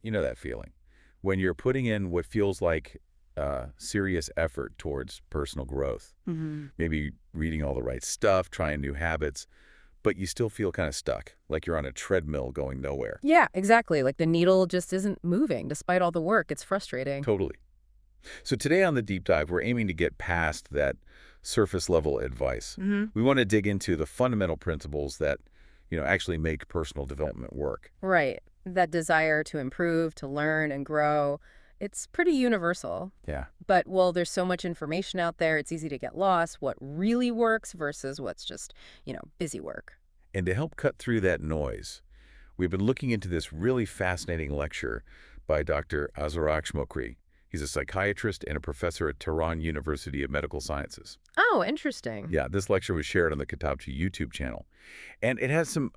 You know that feeling. When you're putting in what feels like serious effort towards personal growth, Hmm. maybe reading all the right stuff, trying new habits, but you still feel kind of stuck, like you're on a treadmill going nowhere. Yeah, exactly. Like the needle just isn't moving despite all the work. It's frustrating. Totally. So today on the deep dive, we're aiming to get past that surface level advice. Hmm. We want to dig into the fundamental principles that, actually make personal development work. Right. That desire to improve, to learn and grow, it's pretty universal. Yeah. But, well, there's so much information out there, it's easy to get lost. What really works versus what's just, busy work. And to help cut through that noise, we've been looking into this really fascinating lecture by Dr. Azarak Shmokri. He's a psychiatrist and a professor at Tehran University of Medical Sciences. Oh, interesting. Yeah, this lecture was shared on the Kitabchi YouTube channel. And it has some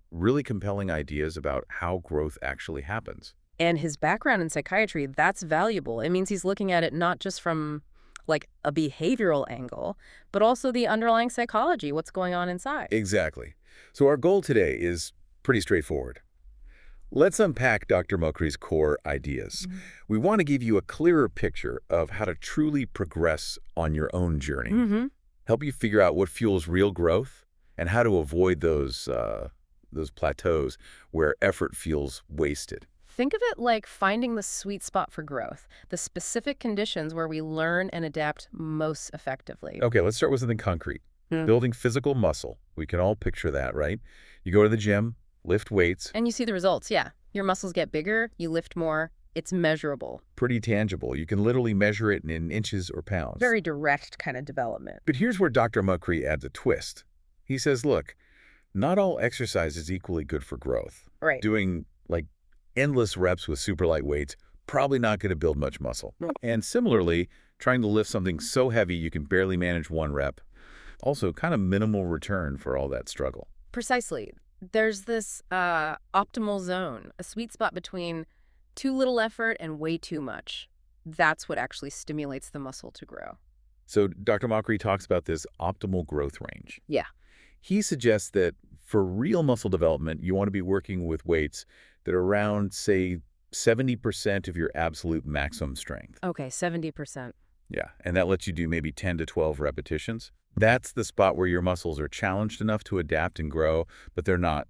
really compelling ideas about how growth actually happens. And his background in psychiatry, that's valuable. It means he's looking at it not just from like a behavioral angle, but also the underlying psychology, what's going on inside. Exactly. So our goal today is pretty straightforward. Let's unpack Dr. Mokri's core ideas. Mhm. We want to give you a clearer picture of how to truly progress on your own journey, Mm-hmm. help you figure out what fuels real growth, and how to avoid those plateaus where effort feels wasted. Think of it like finding the sweet spot for growth, the specific conditions where we learn and adapt most effectively. Okay, let's start with something concrete. Mm. Building physical muscle. We can all picture that, right? You go to the gym, lift weights, And you see the results, yeah. Your muscles get bigger, you lift more, it's measurable. pretty tangible. You can literally measure it in inches or pounds. Very direct kind of development. But here's where Dr. Mukri adds a twist. He says, look, not all exercise is equally good for growth. Right. Doing like endless reps with super light weights, probably not going to build much muscle. And similarly, trying to lift something so heavy you can barely manage one rep, also kind of minimal return for all that struggle. Precisely. There's this optimal zone, a sweet spot between too little effort and way too much. That's what actually stimulates the muscle to grow. So Dr. Mokri talks about this optimal growth range. Yeah. He suggests that for real muscle development, you want to be working with weights that are around, say, 70% of your absolute maximum strength. Okay, 70%. Yeah, and that lets you do maybe 10 to 12 repetitions. That's the spot where your muscles are challenged enough to adapt and grow, but they're not,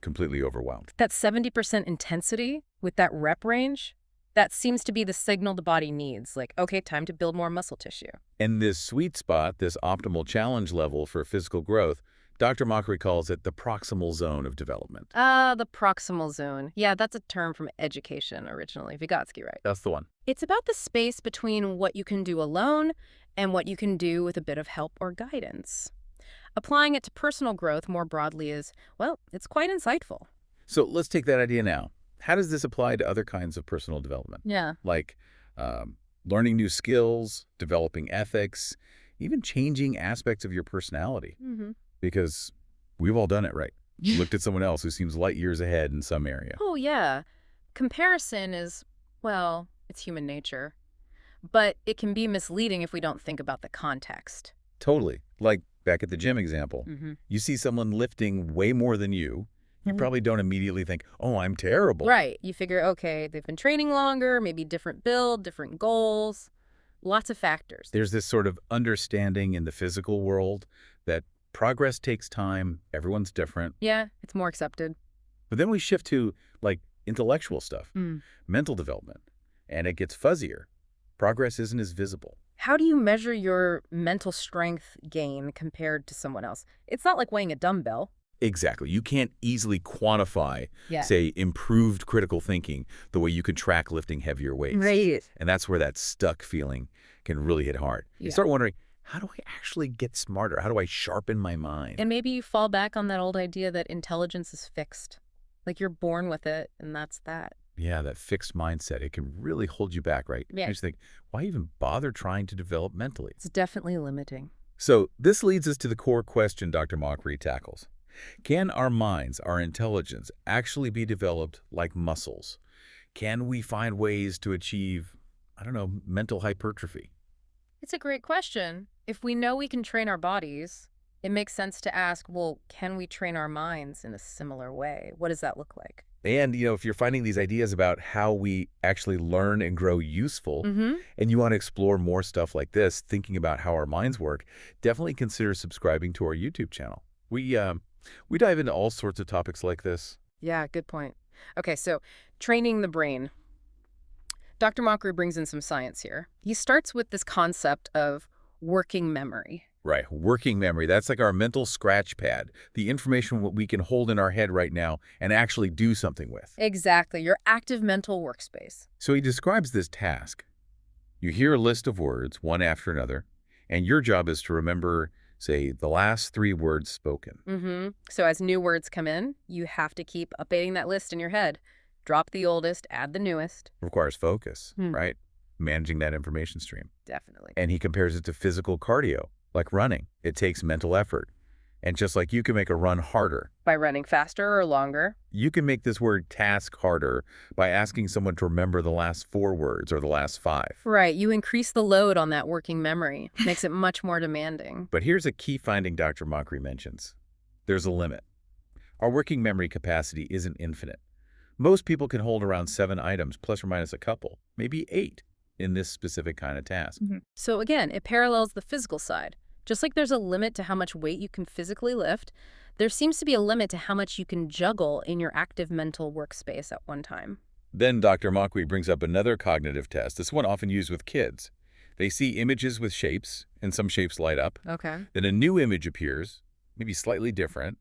completely overwhelmed. That 70% intensity with that rep range, that seems to be the signal the body needs. Like, okay, time to build more muscle tissue. And this sweet spot, this optimal challenge level for physical growth, Dr. Mokri calls it the proximal zone of development. The proximal zone. Yeah, that's a term from education originally. Vygotsky, right? That's the one. It's about the space between what you can do alone and what you can do with a bit of help or guidance. Applying it to personal growth more broadly is, well, it's quite insightful. So let's take that idea now. How does this apply to other kinds of personal development? Yeah. Like learning new skills, developing ethics, even changing aspects of your personality? Mm-hmm. Because we've all done it, right? Looked at someone else who seems light years ahead in some area. Oh, yeah. Comparison is, well, it's human nature. But it can be misleading if we don't think about the context. Totally. Like back at the gym example. Mm-hmm. You see someone lifting way more than you. You probably don't immediately think, oh, I'm terrible. Right. You figure, okay, they've been training longer, maybe different build, different goals, lots of factors. There's this sort of understanding in the physical world that progress takes time, everyone's different. Yeah, it's more accepted. But then we shift to, like, intellectual stuff, mental development, and it gets fuzzier. Progress isn't as visible. How do you measure your mental strength gain compared to someone else? It's not like weighing a dumbbell. Exactly. You can't easily quantify, Yeah. say, improved critical thinking the way you could track lifting heavier weights. Right. And that's where that stuck feeling can really hit hard. You Yeah. start wondering, how do I actually get smarter? How do I sharpen my mind? And maybe you fall back on that old idea that intelligence is fixed. Like you're born with it, and that's that. Yeah, that fixed mindset, it can really hold you back, right? Yeah. I just think, why even bother trying to develop mentally? It's definitely limiting. So this leads us to the core question Dr. Mokri tackles. Can our minds, our intelligence, actually be developed like muscles? Can we find ways to achieve, mental hypertrophy? It's a great question. If we know we can train our bodies, it makes sense to ask, well, can we train our minds in a similar way? What does that look like? And, if you're finding these ideas about how we actually learn and grow useful, Mm-hmm. and you want to explore more stuff like this, thinking about how our minds work, definitely consider subscribing to our YouTube channel. We dive into all sorts of topics like this. Yeah, good point. Okay, so training the brain. Dr. Mockery brings in some science here. He starts with this concept of working memory. Right, working memory, that's like our mental scratch pad, the information what we can hold in our head right now and actually do something with. Exactly, your active mental workspace. So he describes this task. You hear a list of words, one after another, and your job is to remember, say, the last 3 words spoken. Mm-hmm. So as new words come in, you have to keep updating that list in your head. Drop the oldest, add the newest. Requires focus, Hmm. right? Managing that information stream. Definitely. And he compares it to physical cardio, like running. It takes mental effort. And just like you can make a run harder, By running faster or longer. you can make this word task harder by asking someone to remember the last 4 words or the last 5. Right, you increase the load on that working memory. Makes it much more demanding. But here's a key finding Dr. Mockery mentions. There's a limit. Our working memory capacity isn't infinite. Most people can hold around 7 items, plus or minus a couple, maybe 8, in this specific kind of task. So again, it parallels the physical side. Just like there's a limit to how much weight you can physically lift, there seems to be a limit to how much you can juggle in your active mental workspace at one time. Then Dr. Mockery brings up another cognitive test, this one often used with kids. They see images with shapes, and some shapes light up. Okay. Then a new image appears, maybe slightly different,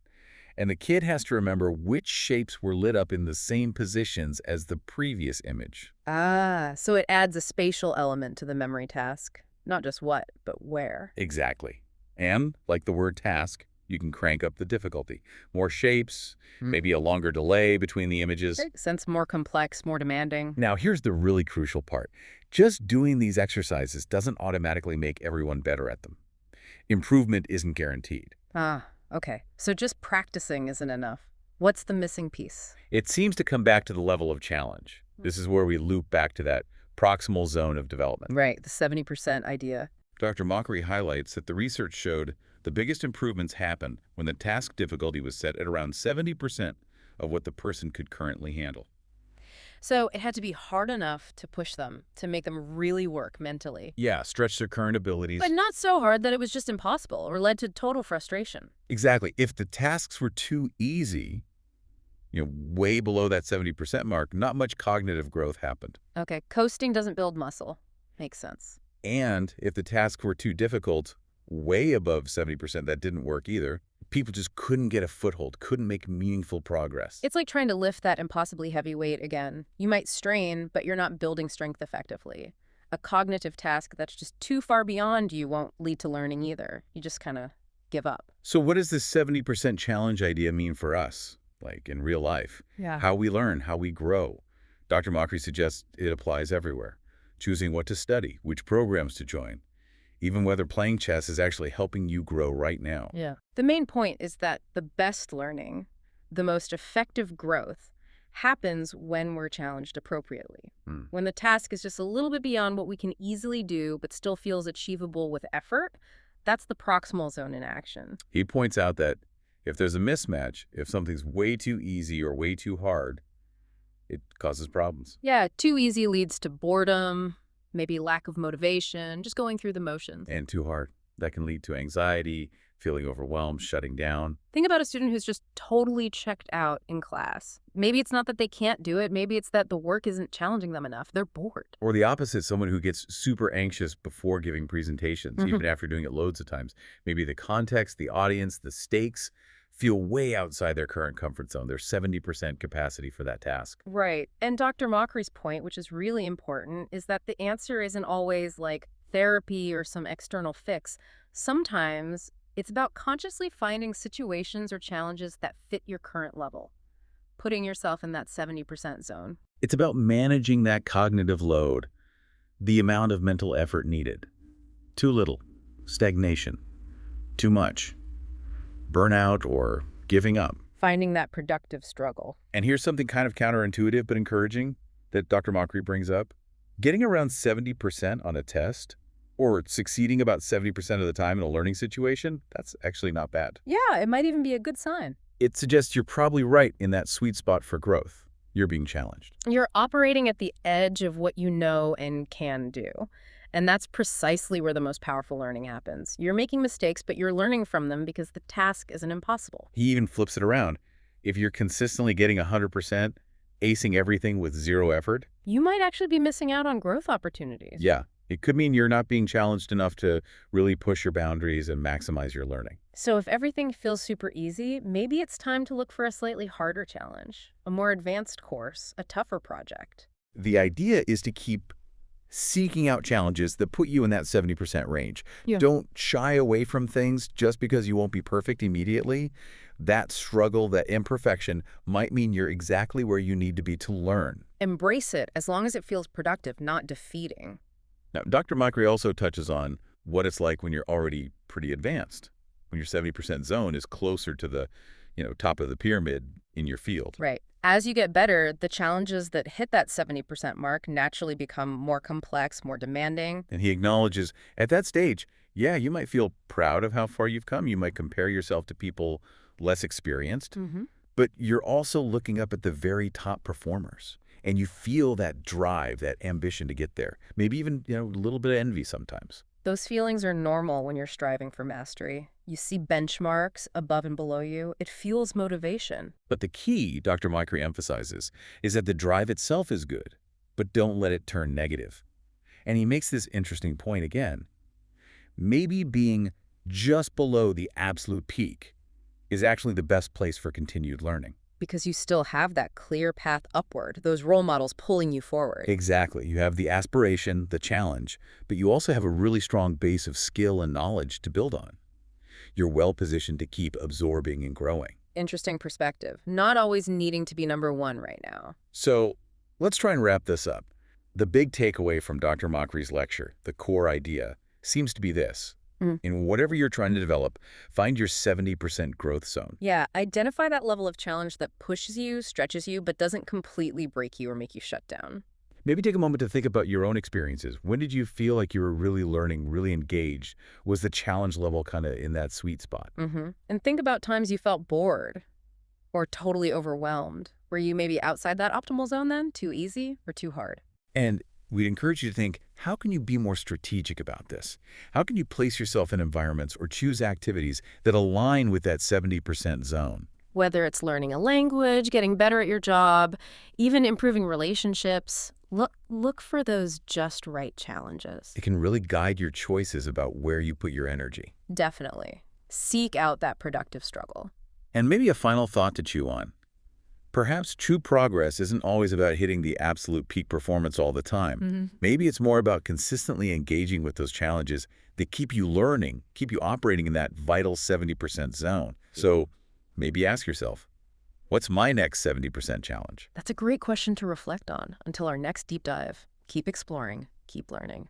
and the kid has to remember which shapes were lit up in the same positions as the previous image. Ah, so it adds a spatial element to the memory task. Not just what, but where. Exactly. And, like the word task, you can crank up the difficulty. More shapes, maybe a longer delay between the images. Makes sense, more complex, more demanding. Now, here's the really crucial part. Just doing these exercises doesn't automatically make everyone better at them. Improvement isn't guaranteed. Ah, okay. So just practicing isn't enough. What's the missing piece? It seems to come back to the level of challenge. This is where we loop back to that proximal zone of development. Right, the 70% idea. Dr. Mockery highlights that the research showed the biggest improvements happened when the task difficulty was set at around 70% of what the person could currently handle. So it had to be hard enough to push them, to make them really work mentally. Yeah, stretch their current abilities. But not so hard that it was just impossible or led to total frustration. Exactly. If the tasks were too easy, way below that 70% mark, not much cognitive growth happened. Okay, coasting doesn't build muscle. Makes sense. And if the tasks were too difficult, way above 70%, that didn't work either. People just couldn't get a foothold, couldn't make meaningful progress. It's like trying to lift that impossibly heavy weight again. You might strain, but you're not building strength effectively. A cognitive task that's just too far beyond you won't lead to learning either. You just kind of give up. So what does this 70% challenge idea mean for us, like in real life? Yeah. How we learn, how we grow. Dr. Mockery suggests it applies everywhere. Choosing what to study, which programs to join, even whether playing chess is actually helping you grow right now. Yeah. The main point is that the best learning, the most effective growth, happens when we're challenged appropriately. When the task is just a little bit beyond what we can easily do but still feels achievable with effort, that's the proximal zone in action. He points out that if there's a mismatch, if something's way too easy or way too hard, it causes problems. Yeah, too easy leads to boredom, maybe lack of motivation, just going through the motions. And too hard. That can lead to anxiety, feeling overwhelmed, shutting down. Think about a student who's just totally checked out in class. Maybe it's not that they can't do it. Maybe it's that the work isn't challenging them enough. They're bored. Or the opposite, someone who gets super anxious before giving presentations, even after doing it loads of times. Maybe the context, the audience, the stakes feel way outside their current comfort zone. There's 70% capacity for that task. Right. And Dr. Mockery's point, which is really important, is that the answer isn't always like therapy or some external fix. Sometimes it's about consciously finding situations or challenges that fit your current level, putting yourself in that 70% zone. It's about managing that cognitive load, the amount of mental effort needed. Too little, stagnation, too much, burnout, or giving up. Finding that productive struggle. And here's something kind of counterintuitive but encouraging that Dr. Mockery brings up. Getting around 70% on a test, or succeeding about 70% of the time in a learning situation, that's actually not bad. Yeah, it might even be a good sign. It suggests you're probably right in that sweet spot for growth. you're being challenged. You're operating at the edge of what you know and can do. And that's precisely where the most powerful learning happens. You're making mistakes, but you're learning from them because the task isn't impossible. He even flips it around. If you're consistently getting 100%, acing everything with zero effort, You might actually be missing out on growth opportunities. yeah, it could mean you're not being challenged enough to really push your boundaries and maximize your learning. So if everything feels super easy, maybe it's time to look for a slightly harder challenge, a more advanced course, a tougher project. The idea is to keep seeking out challenges that put you in that 70% range. Yeah. Don't shy away from things just because you won't be perfect immediately. That struggle, that imperfection might mean you're exactly where you need to be to learn. Embrace it as long as it feels productive, not defeating. Now, Dr. Makri also touches on what it's like when you're already pretty advanced, when your 70% zone is closer to the, top of the pyramid in your field. Right. As you get better, the challenges that hit that 70% mark naturally become more complex, more demanding. And he acknowledges at that stage, yeah, you might feel proud of how far you've come. You might compare yourself to people less experienced, but you're also looking up at the very top performers. And you feel that drive, that ambition to get there. Maybe even, a little bit of envy sometimes. Those feelings are normal when you're striving for mastery. You see benchmarks above and below you. It fuels motivation. But the key, Dr. Makri emphasizes, is that the drive itself is good, but don't let it turn negative. And he makes this interesting point again. Maybe being just below the absolute peak is actually the best place for continued learning. Because you still have that clear path upward, those role models pulling you forward. Exactly. You have the aspiration, the challenge, but you also have a really strong base of skill and knowledge to build on. You're well positioned to keep absorbing and growing. Interesting perspective. Not always needing to be number one right now. So let's try and wrap this up. The big takeaway from Dr. Makri's lecture, the core idea, seems to be this. In whatever you're trying to develop, find your 70% growth zone. Yeah, identify that level of challenge that pushes you, stretches you, but doesn't completely break you or make you shut down. Maybe take a moment to think about your own experiences. When did you feel like you were really learning, really engaged? Was the challenge level kind of in that sweet spot? And think about times you felt bored or totally overwhelmed. Were you maybe outside that optimal zone then? Too easy or too hard? And we'd encourage you to think, how can you be more strategic about this? How can you place yourself in environments or choose activities that align with that 70% zone? Whether it's learning a language, getting better at your job, even improving relationships, look for those just right challenges. It can really guide your choices about where you put your energy. Definitely. Seek out that productive struggle. And maybe a final thought to chew on. Perhaps true progress isn't always about hitting the absolute peak performance all the time. Maybe it's more about consistently engaging with those challenges that keep you learning, keep you operating in that vital 70% zone. So maybe ask yourself, what's my next 70% challenge? That's a great question to reflect on until our next deep dive. Keep exploring, keep learning.